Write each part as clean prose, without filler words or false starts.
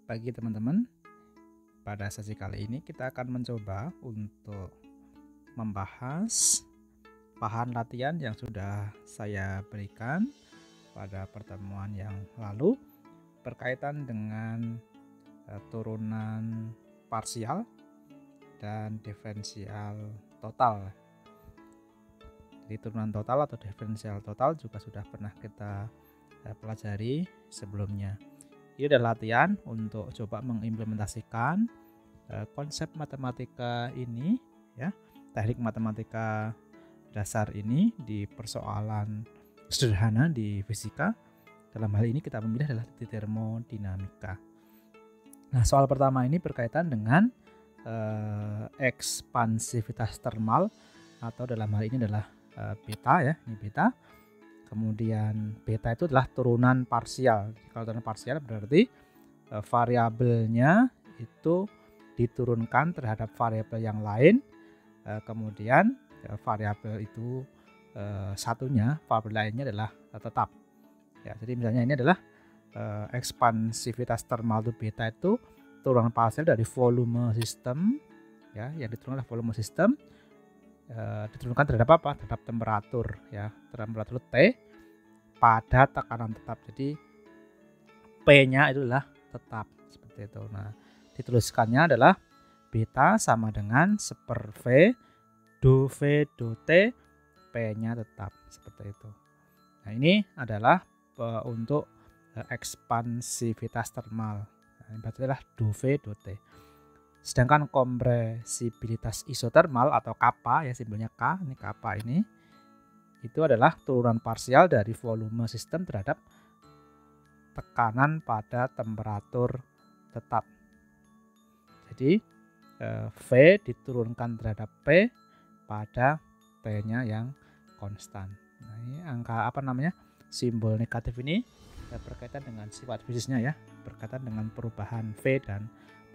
pagi teman-teman. Pada sesi kali ini kita akan mencoba untuk membahas bahan latihan yang sudah saya berikan pada pertemuan yang lalu berkaitan dengan turunan parsial dan diferensial total. Jadi turunan total atau diferensial total juga sudah pernah kita pelajari sebelumnya. Ini adalah latihan untuk coba mengimplementasikan konsep matematika ini, ya, teknik matematika dasar ini di persoalan sederhana di fisika. Dalam hal ini kita memilih adalah di termodinamika. Nah, soal pertama ini berkaitan dengan ekspansivitas termal, atau dalam hal ini adalah beta, ya, ini beta. Kemudian beta itu adalah turunan parsial. Kalau turunan parsial berarti variabelnya itu diturunkan terhadap variabel yang lain. Kemudian variabel itu satunya, variabel lainnya adalah tetap. Ya, jadi misalnya ini adalah ekspansivitas termal itu beta itu turunan parsial dari volume sistem, ya, yang diturunkan adalah volume sistem. Diturunkan terhadap apa? Terhadap temperatur, ya, temperatur T pada tekanan tetap. Jadi P-nya itu adalah tetap seperti itu. Nah, dituliskannya adalah beta sama dengan 1/V do V do T, P-nya tetap seperti itu. Nah, ini adalah untuk ekspansivitas termal. Nah, ini berarti adalah do V do T. Sedangkan kompresibilitas isotermal atau kappa, ya, simbolnya K, ini kappa ini, itu adalah turunan parsial dari volume sistem terhadap tekanan pada temperatur tetap. Jadi V diturunkan terhadap P pada T-nya yang konstan. Nah, ini angka simbol negatif ini berkaitan dengan sifat fisiknya, ya, berkaitan dengan perubahan V dan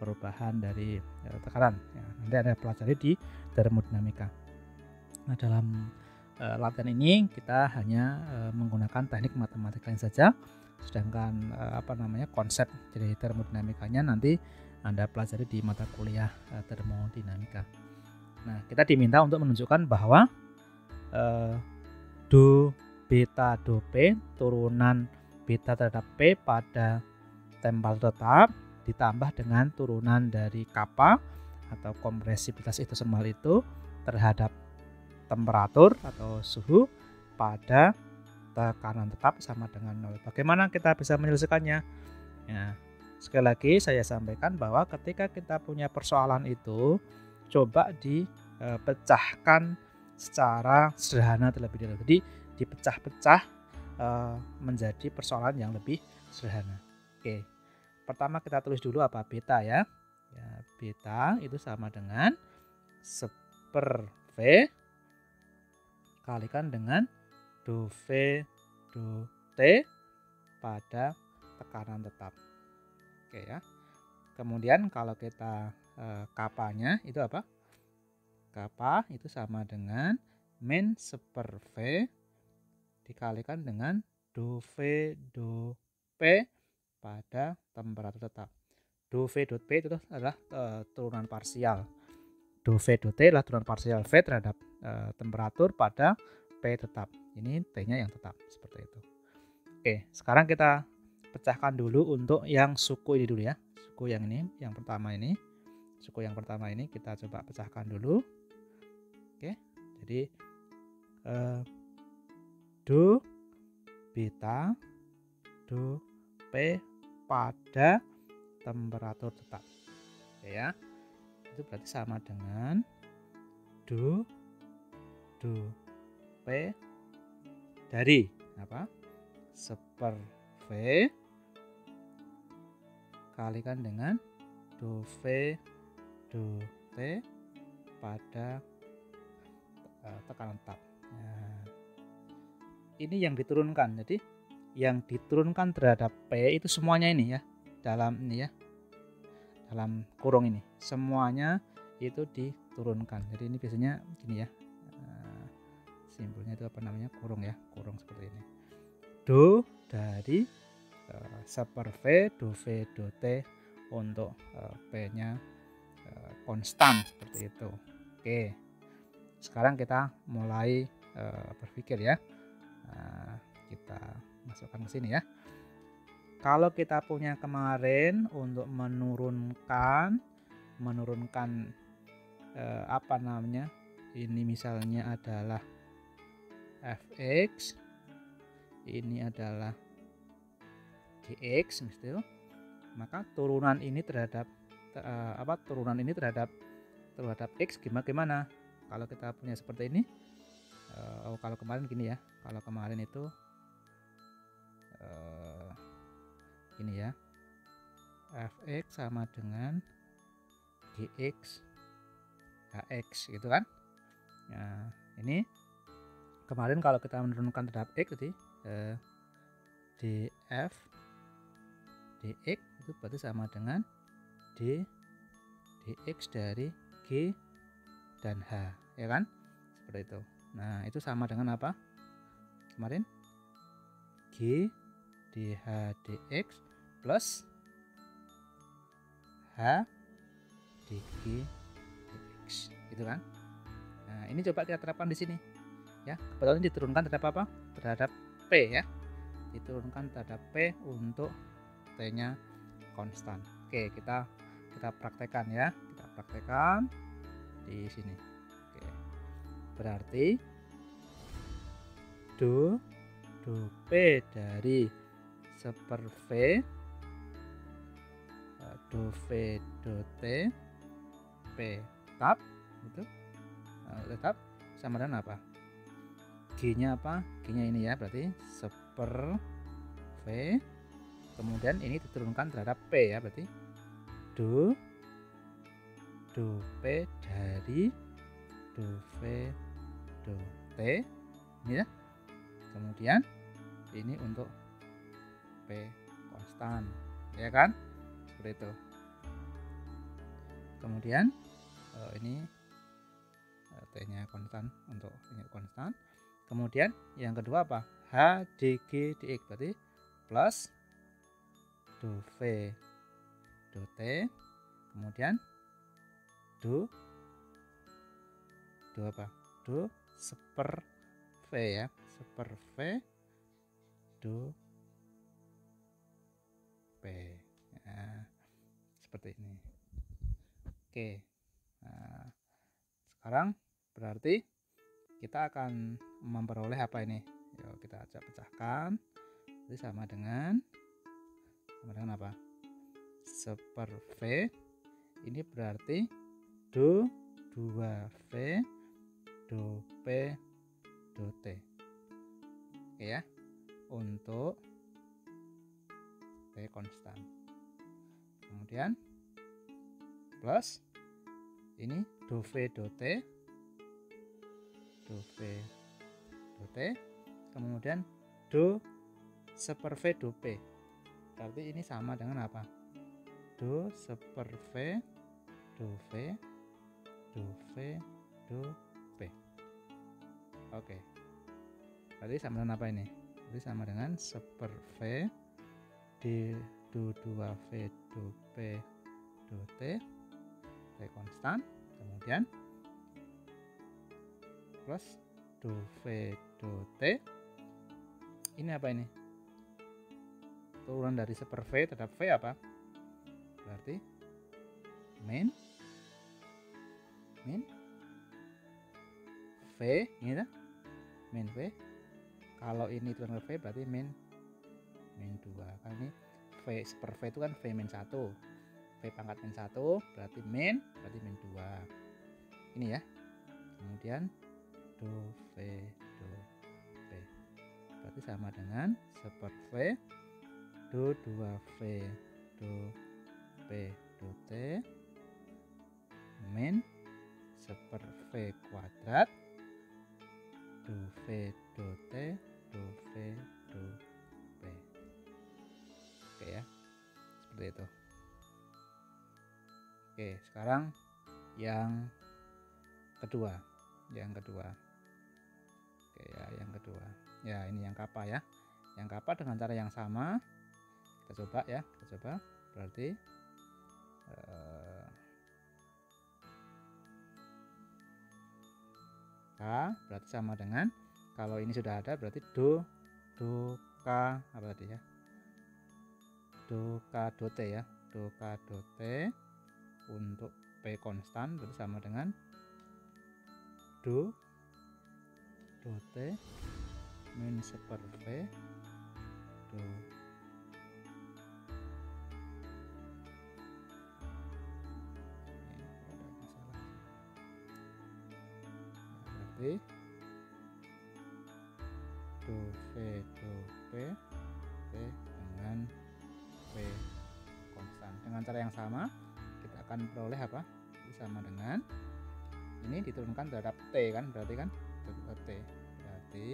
perubahan dari tekanan, ya. Nanti ada pelajari di termodinamika. Nah, dalam latihan ini kita hanya menggunakan teknik matematikanya saja, sedangkan konsep dari termodinamikanya nanti Anda pelajari di mata kuliah termodinamika. Nah, kita diminta untuk menunjukkan bahwa do beta do P, turunan beta terhadap P pada temperatur tetap ditambah dengan turunan dari kappa atau kompresibilitas isotermal itu terhadap temperatur atau suhu pada tekanan tetap sama dengan 0. Bagaimana kita bisa menyelesaikannya? Ya, sekali lagi saya sampaikan bahwa ketika kita punya persoalan itu, coba dipecahkan secara sederhana terlebih dahulu. Jadi dipecah-pecah menjadi persoalan yang lebih sederhana. Oke. Pertama kita tulis dulu apa? Beta, ya. Ya, beta itu sama dengan 1/V kalikan dengan do V do T pada tekanan tetap. Oke, ya. Kemudian kalau kita kapanya itu apa? Kappa itu sama dengan min 1/V dikalikan dengan do V do P pada temperatur tetap. Do V do P itu adalah turunan parsial. Do V do T adalah turunan parsial V terhadap temperatur pada P tetap. Ini T-nya yang tetap, seperti itu. Oke, sekarang kita pecahkan dulu untuk yang suku ini dulu, ya. Suku yang ini, yang pertama ini. Suku yang pertama ini kita coba pecahkan dulu. Oke, jadi do beta do P pada temperatur tetap. Oke, ya. Itu berarti sama dengan do P dari apa? 1/V kalikan dengan do V do T pada tekanan tetap. Nah, ini yang diturunkan. Jadi yang diturunkan terhadap P itu semuanya ini, ya, dalam ini, ya, dalam kurung ini semuanya itu diturunkan. Jadi ini biasanya gini, ya, simbolnya itu kurung, ya, kurung seperti ini. Do dari 1/V do V do T untuk P-nya konstan seperti itu. Oke, sekarang kita mulai berpikir ya. Nah, kita masukkan ke sini ya. Kalau kita punya kemarin untuk menurunkan apa namanya, ini misalnya adalah fx, ini adalah dx misalnya, maka turunan ini terhadap x gimana kalau kita punya seperti ini. Kalau kemarin gini ya, kalau kemarin itu ini ya, fx sama dengan dx hx gitu kan. Nah, ini kemarin kalau kita menurunkan terhadap x, jadi df dx itu berarti sama dengan dx dari g dan h, ya kan, seperti itu. Nah, itu sama dengan apa kemarin? G dh dx plus h dg dx, gitu kan. Nah, ini coba kita terapkan di sini ya. Kebetulan ini diturunkan terhadap apa? Terhadap p ya. Diturunkan terhadap p untuk t-nya konstan. Oke, kita praktekkan ya. Kita praktekkan di sini. Oke. Berarti do p dari seper v do v do t p tetap itu tetap sama dengan apa? G-nya apa? G-nya ini ya, berarti seper v, kemudian ini diturunkan terhadap p ya, berarti do p dari do v do t ini ya. Kemudian ini untuk p konstan, ya kan, seperti itu. Kemudian ini t-nya konstan, untuk ini konstan. Kemudian yang kedua apa? H dg dx, berarti plus do v do t, kemudian do apa? Do seper v ya, seper v do p. Nah, seperti ini. Oke. Nah, sekarang berarti kita akan memperoleh apa ini? Yuk kita pecahkan. Jadi sama dengan apa? Seper v ini berarti do 2v do p do t. Oke ya, untuk p konstan. Kemudian plus ini do v do t, do v do t, kemudian do seper v do p, berarti ini sama dengan apa? Do seper v do v do v do p. Oke, berarti sama dengan apa ini? Berarti sama dengan seper v di do 2v do p do t, t konstan, kemudian plus do v do t. Ini apa ini? Turunan dari seper v terhadap v apa? Berarti min v ini kan? Min v. Kalau ini turunan v berarti min 2. Kan ini v seper v itu kan v min 1. V pangkat min 1 berarti min 2. Ini ya. Kemudian do v do p, berarti sama dengan seper v do 2v do p do t min seper v kuadrat do v do t do v do p. Oke ya, seperti itu. Oke, sekarang yang kedua. Oke ya, yang kedua. Ya, ini yang kappa ya. Yang kappa dengan cara yang sama. Kita coba ya, berarti Ka berarti sama dengan, kalau ini sudah ada berarti do ka apa tadi ya, do ka do te ya, do ka do te. Untuk P konstan berarti sama dengan do te min seper V do. Berarti do V do P T dengan P konstan. Dengan cara yang sama kita akan peroleh apa? Sama dengan ini diturunkan terhadap T kan, berarti kan terhadap T berarti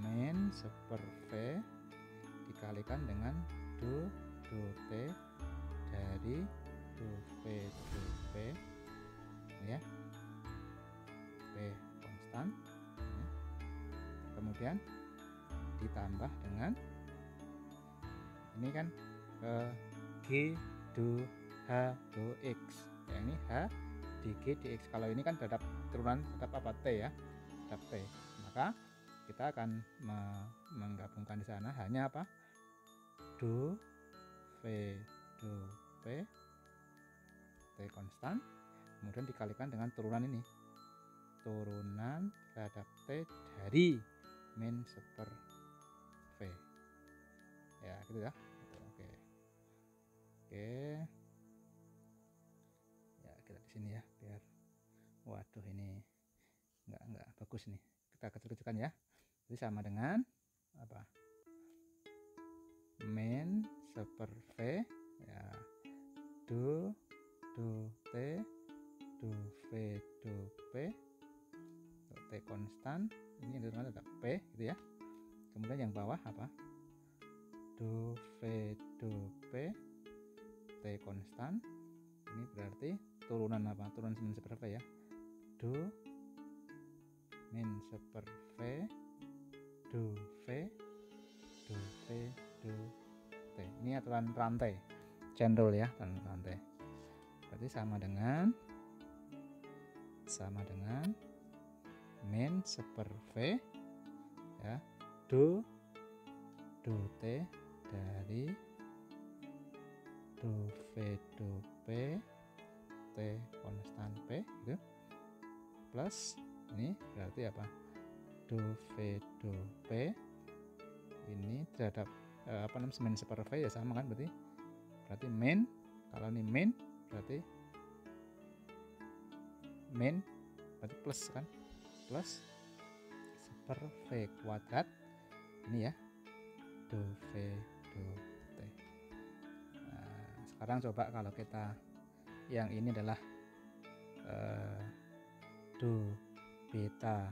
min seper V dikalikan dengan do T dari do V do P ya, P konstan ya. Kemudian ditambah dengan ini kan G do H do X ya, ini H di G di X. Kalau ini kan terhadap turunan terhadap apa? T ya, terhadap T. Maka kita akan menggabungkan di sana hanya apa? Do V do P T konstan, kemudian dikalikan dengan turunan ini, turunan terhadap T dari min seper V ya, gitu ya. Oke ya, kita di sini ya, biar waduh ini enggak bagus nih, kita kecil-kecilkan ya. Jadi sama dengan apa? Min seper V ya, do T do V do P do T konstan, ini turunan ada P gitu ya. Kemudian yang bawah apa? Do V do P T konstan, ini berarti turunan apa? Turunan min seper V ya, do min seper V do V do P do T. Ini aturan rantai cendol ya, rantai. Berarti sama dengan min seper V ya, do T dari do V do P T konstan P gitu, plus ini berarti apa? Do V do P ini terhadap apa namanya min seper V ya, sama kan, berarti min, kalau ini min berarti plus kan, plus seper V kuadrat ini ya, do V do T. Nah, sekarang coba kalau kita yang ini adalah do beta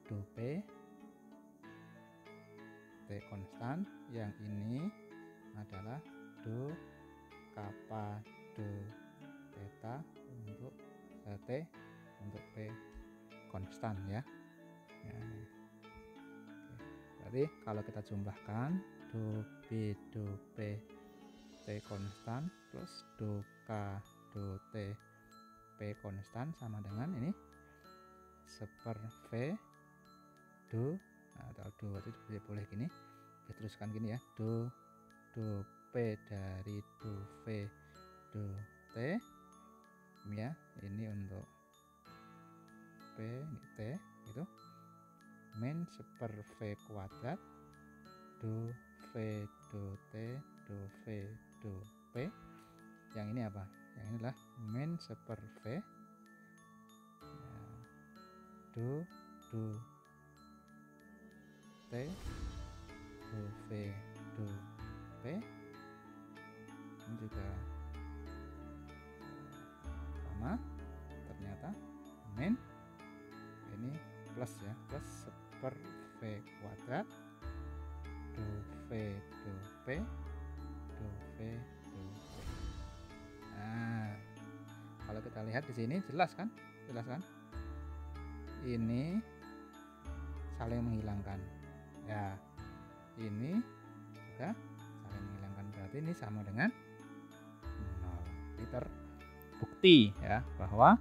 do P T konstan, yang ini adalah do kappa do beta untuk T untuk P konstan ya. Berarti kalau kita jumlahkan do B do P T konstan plus do K do T P konstan sama dengan ini seper V do, atau do berarti boleh gini, diteruskan gini ya, do P dari do V do T ya, ini untuk P ini T gitu, min seper V kuadrat do V do T do V do P, yang ini apa? Yang ini adalah min seper V ya, do T do V do P, ini juga sama ternyata, min ini plus ya, plus seper V kuadrat do V do P do V do P. Nah, kalau kita lihat di sini jelas kan, ini saling menghilangkan ya, ini ya. Saling menghilangkan berarti ini sama dengan 0. Ini terbukti ya bahwa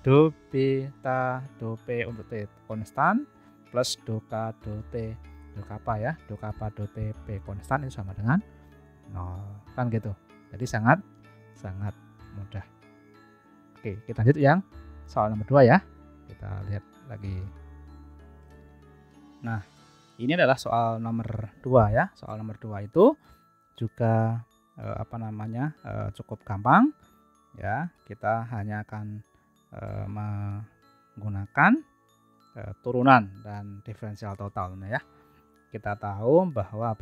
do B ta do P untuk T konstan plus do K do T do kappa ya, do kappa do T P konstan itu sama dengan 0 kan gitu. Jadi sangat mudah. Oke, kita lanjut yang soal nomor 2 ya. Kita lihat lagi. Nah, ini adalah soal nomor 2 ya. Soal nomor 2 itu juga cukup gampang ya. Kita hanya akan menggunakan turunan dan diferensial total ya. Kita tahu bahwa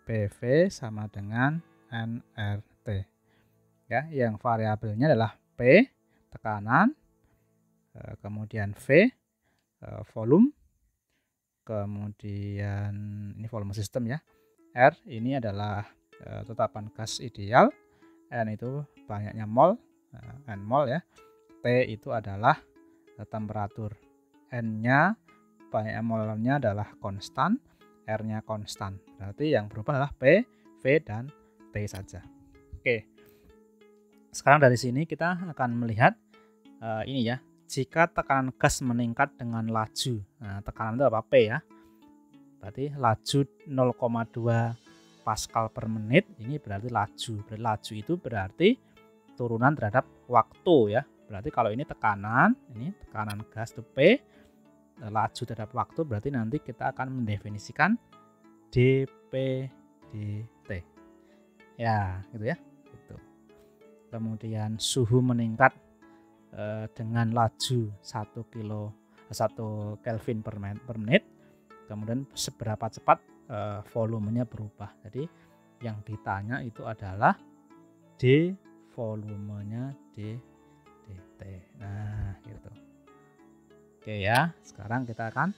PV sama dengan nRT ya, yang variabelnya adalah P tekanan, kemudian V volume, kemudian ini volume sistem ya, R ini adalah tetapan gas ideal, N itu banyaknya mol, N mol ya, T itu adalah temperatur, N-nya banyaknya molnya adalah konstan, R-nya konstan. Berarti yang berubah adalah P, V, dan T saja. Oke. Sekarang dari sini kita akan melihat ini ya. Jika tekanan gas meningkat dengan laju. Nah, tekanan itu apa? P ya. Berarti laju 0,2 Pascal per menit. Ini berarti laju. Berarti laju itu berarti turunan terhadap waktu ya. Berarti kalau ini tekanan gas itu P, laju terhadap waktu, berarti nanti kita akan mendefinisikan dP dt ya, gitu ya, gitu. Kemudian suhu meningkat dengan laju 1 Kelvin per menit, kemudian seberapa cepat volumenya berubah. Jadi yang ditanya itu adalah D volumenya dt. Nah, gitu. Oke ya, sekarang kita akan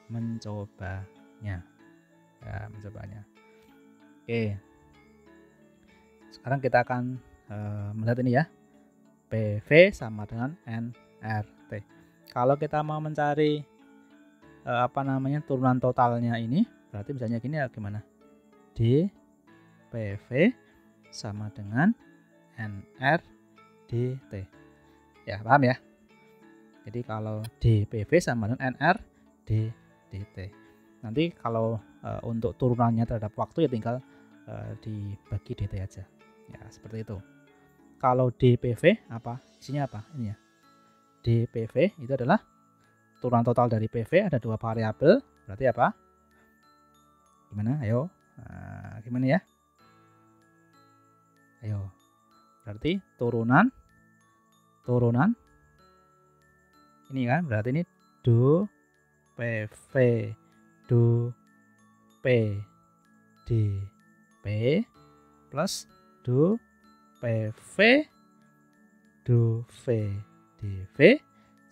mencobanya. Oke. Sekarang kita akan melihat ini ya. PV sama dengan nRT. Kalau kita mau mencari turunan totalnya ini, berarti misalnya gini ya, gimana? D PV sama dengan nR dt. Ya, paham ya? Jadi kalau dPV sama dengan nR dt. Nanti kalau untuk turunannya terhadap waktu ya tinggal dibagi dt aja. Ya, seperti itu. Kalau dPV isinya apa? Ini ya. dPV itu adalah turunan total dari PV, ada 2 variabel. Berarti apa? Gimana? Ayo. Nah, gimana ya? Ayo. Berarti turunan ini kan, berarti ini do PV do P dP plus do PV do V dV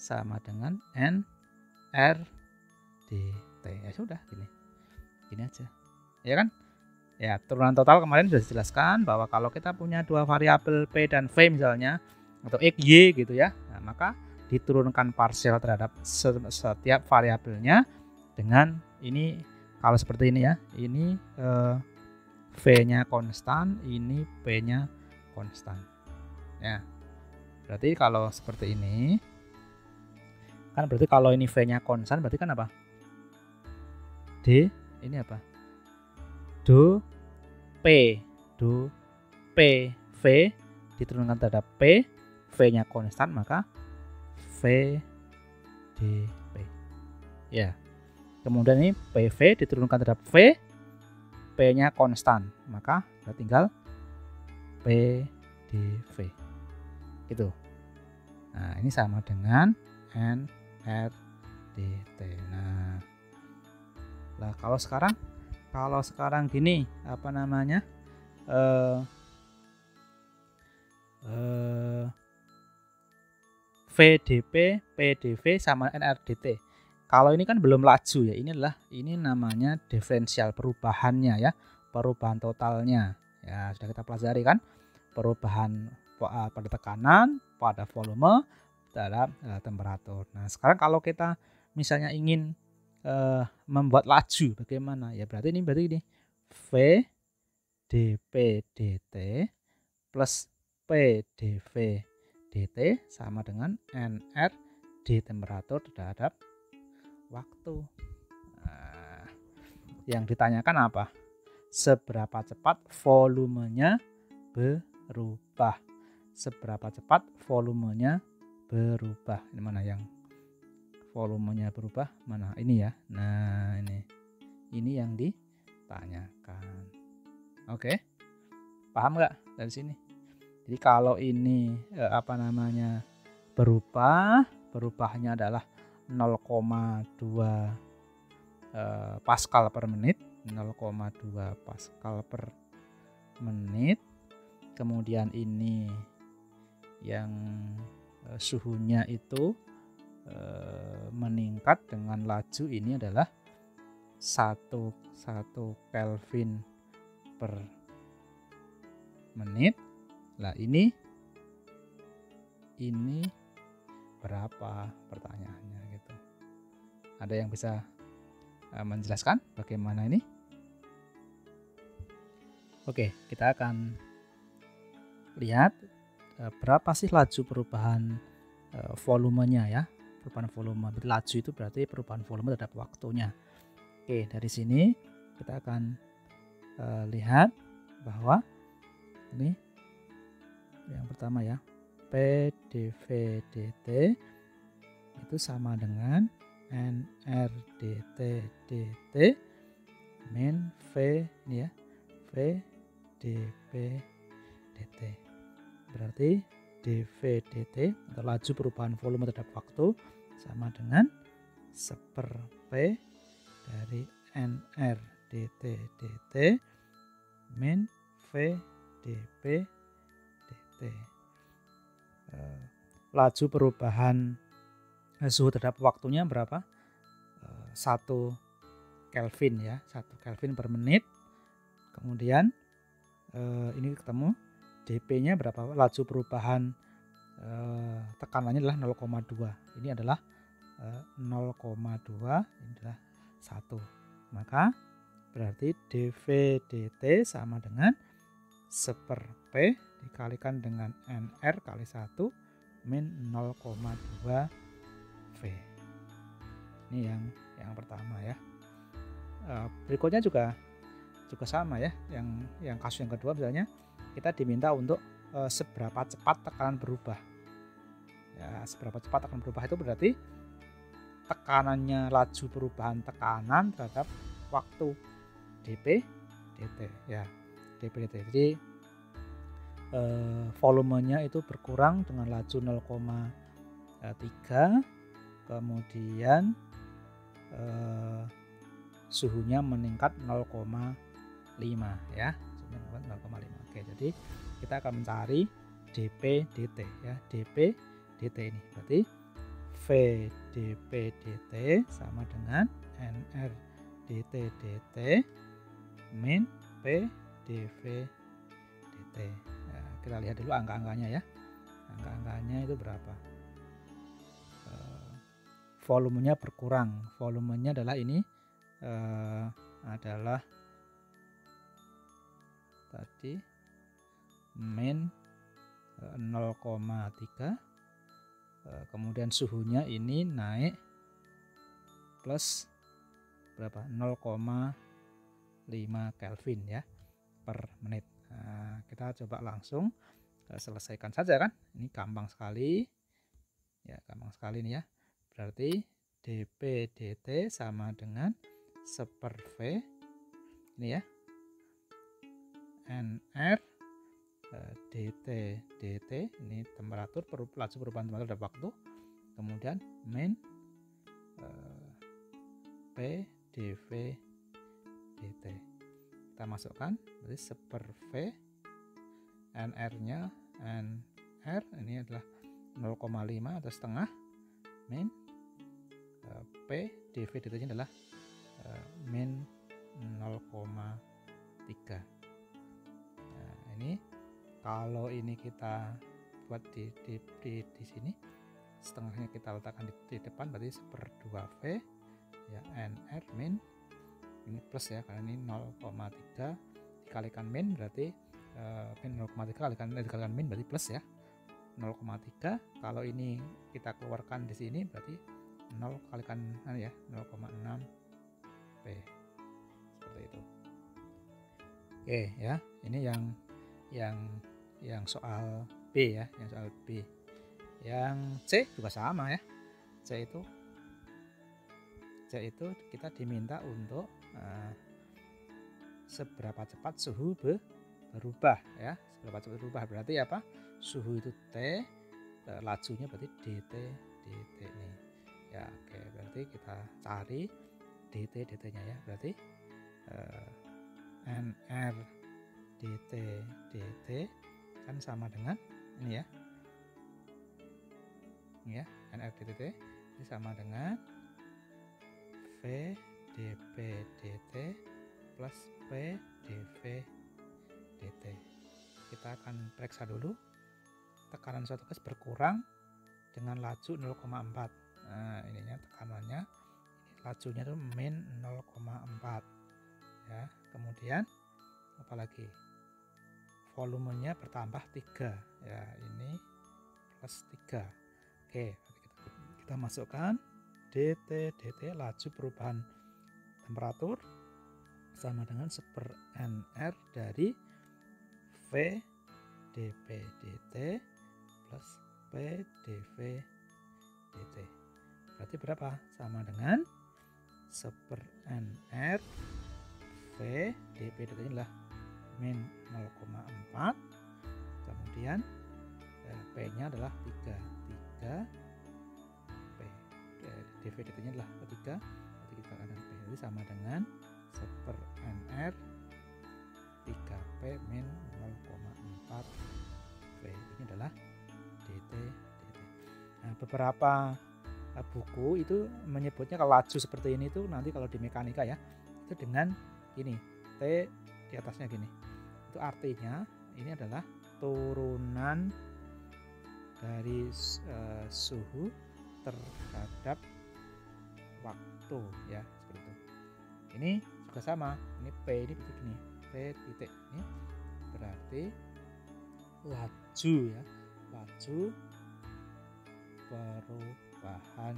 sama dengan nR dt. Ya sudah, gini aja ya kan ya. Turunan total kemarin sudah dijelaskan bahwa kalau kita punya 2 variabel P dan V misalnya, atau X, Y gitu ya, nah, maka diturunkan parsial terhadap setiap variabelnya dengan ini. Kalau seperti ini ya, ini V-nya konstan, ini P-nya konstan ya. Berarti kalau seperti ini kan, berarti kalau ini V-nya konstan, berarti kan apa? D ini apa? Do P V diturunkan terhadap P, V-nya konstan, maka V dP ya. Kemudian ini PV diturunkan terhadap V, P-nya konstan, maka tinggal P dV gitu. Nah, ini sama dengan nR dt. Nah, kalau sekarang gini, VDP PdV sama nR dt. Kalau ini kan belum laju ya, ini namanya diferensial perubahannya ya, perubahan totalnya ya, sudah kita pelajari kan, perubahan pada tekanan, pada volume, terhadap temperatur. Nah, sekarang kalau kita misalnya ingin membuat laju bagaimana ya, berarti ini V dP dt plus P dV dt sama dengan NR di temperatur terhadap waktu. Nah, yang ditanyakan apa? Seberapa cepat volumenya berubah. Seberapa cepat volumenya berubah. Ini mana yang volumenya berubah? Mana? Ini ya. Nah, ini yang ditanyakan. Oke. Paham nggak dari sini? Jadi kalau ini berubahnya adalah 0,2 Pascal per menit, 0,2 Pascal per menit. Kemudian ini yang suhunya itu meningkat dengan laju ini adalah 1 Kelvin per menit. Lah ini berapa pertanyaannya gitu. Ada yang bisa menjelaskan bagaimana ini? Oke, kita akan lihat berapa sih laju perubahan volumenya ya. Perubahan volume. Laju itu berarti perubahan volume terhadap waktunya. Oke, dari sini kita akan lihat bahwa ini yang pertama ya, P dV dt itu sama dengan NR dt dt min V ini ya, V dP dt. Berarti dV dt atau laju perubahan volume terhadap waktu sama dengan 1/P dari NR dt dt min V dP dt. Laju perubahan suhu terhadap waktunya berapa? 1 Kelvin ya, 1 Kelvin per menit. Kemudian ini ketemu dP-nya berapa? Laju perubahan tekanannya adalah 0,2. Ini adalah 0,2, ini adalah 1. Maka berarti dV dt sama dengan 1/P dikalikan dengan NR kali 1 min 0,2 V. Ini yang pertama ya. Berikutnya juga sama ya. Yang kasus yang kedua misalnya kita diminta untuk seberapa cepat tekanan berubah. Ya, seberapa cepat tekanan berubah itu berarti tekanannya, laju perubahan tekanan terhadap waktu dP dt ya, dP dt. Jadi volumenya itu berkurang dengan laju 0,3, kemudian suhunya meningkat 0,5 ya, 0,5. Oke, jadi kita akan mencari dP dt ya, dP dt ini berarti V dP dt sama dengan NR dt dt min P dV dt. Nah, kita lihat dulu angka-angkanya ya. Angka-angkanya itu berapa? Volumenya berkurang. Volumenya adalah ini adalah tadi min 0,3. Kemudian suhunya ini naik plus berapa? 0,5 Kelvin ya per menit. Nah, kita coba langsung selesaikan saja kan. Ini gampang sekali. Ya, gampang sekali nih ya. Berarti dP dt sama dengan 1/V ini ya. NR dt dt ini temperatur, laju perubahan temperatur terhadap waktu. Kemudian min P dV dt. Kita masukkan berarti 1/V, NR-nya NR ini adalah 0,5 atau setengah min P dV dt-nya adalah min 0,3. Nah, ini kalau ini kita buat di sini, setengahnya kita letakkan di depan berarti 1/2V ya, NR min ini plus ya, karena ini 0,3 dikalikan min berarti min 0,3 dikalikan min berarti plus ya, 0,3. Kalau ini kita keluarkan di sini berarti 0 kalikan ya 0,6 P, seperti itu. Oke ya, ini yang soal B ya, yang soal B. Yang C juga sama ya. C itu kita diminta untuk seberapa cepat suhu berubah ya. Seberapa cepat berubah berarti apa? Suhu itu T, lajunya berarti dt ini. Ya, oke, berarti kita cari dt-nya ya. Berarti NR dt kan sama dengan ini ya. Ini ya, NR dt ini sama dengan V dp dt plus P dv dt. Kita akan periksa dulu. Tekanan suatu gas berkurang dengan laju 0,4. Nah, ininya tekanannya, ini lajunya itu min 0,4 ya. Kemudian apalagi, volumenya bertambah 3 ya, ini plus 3. Oke, kita masukkan dt laju perubahan temperatur sama dengan 1/nr dari V dp dt plus P dv dt. Berarti berapa? Sama dengan 1/nr V dp dt ini adalah min 0,4, kemudian P nya adalah 3 P, dv dt nya adalah 3, berarti kita akan P, jadi sama dengan 1/nr 3P min 0,4 V. Ini adalah dt. Nah, beberapa buku itu menyebutnya kalau laju seperti ini tuh nanti kalau di mekanika ya, itu dengan gini, T di atasnya gini. Itu artinya ini adalah turunan dari suhu terhadap waktu ya, seperti itu. Ini juga sama, ini P ini begini, P titik ini berarti laju ya, laju perubahan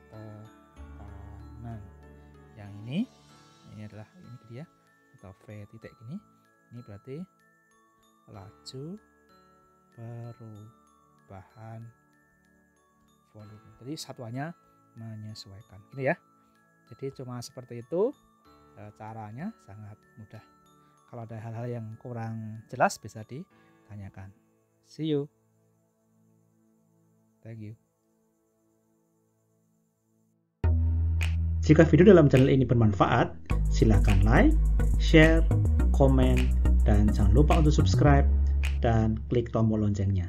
tekanan. Yang ini adalah ini dia, atau V titik ini berarti laju perubahan volume. Jadi satuannya menyesuaikan. Ini ya. Jadi cuma seperti itu, caranya sangat mudah. Kalau ada hal-hal yang kurang jelas bisa ditanyakan. See you. Thank you. Jika video dalam channel ini bermanfaat, silakan like, share, komen, dan jangan lupa untuk subscribe dan klik tombol loncengnya.